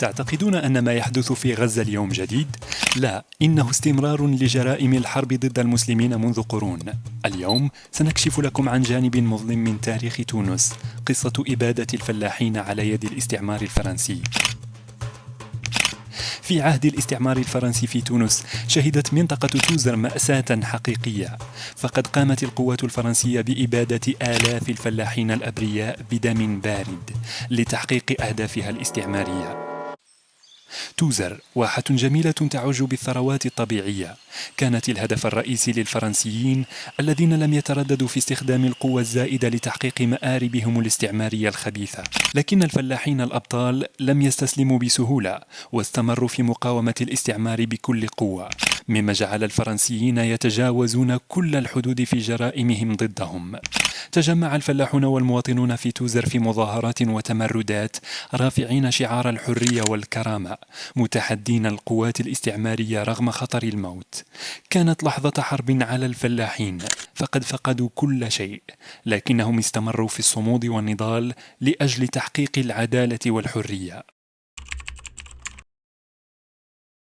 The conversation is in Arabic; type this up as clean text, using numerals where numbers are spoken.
تعتقدون أن ما يحدث في غزة اليوم جديد؟ لا، إنه استمرار لجرائم الحرب ضد المسلمين منذ قرون. اليوم سنكشف لكم عن جانب مظلم من تاريخ تونس، قصة إبادة الفلاحين على يد الاستعمار الفرنسي. في عهد الاستعمار الفرنسي في تونس شهدت منطقة توزر مأساة حقيقية، فقد قامت القوات الفرنسية بإبادة آلاف الفلاحين الأبرياء بدم بارد لتحقيق أهدافها الاستعمارية. توزر واحة جميلة تعج بالثروات الطبيعية، كانت الهدف الرئيسي للفرنسيين الذين لم يترددوا في استخدام القوة الزائدة لتحقيق مآربهم الاستعمارية الخبيثة. لكن الفلاحين الأبطال لم يستسلموا بسهولة، واستمروا في مقاومة الاستعمار بكل قوة، مما جعل الفرنسيين يتجاوزون كل الحدود في جرائمهم ضدهم. تجمع الفلاحون والمواطنون في توزر في مظاهرات وتمردات، رافعين شعار الحرية والكرامة، متحدين القوات الاستعمارية رغم خطر الموت. كانت لحظة حرب على الفلاحين، فقد فقدوا كل شيء، لكنهم استمروا في الصمود والنضال لأجل تحقيق العدالة والحرية.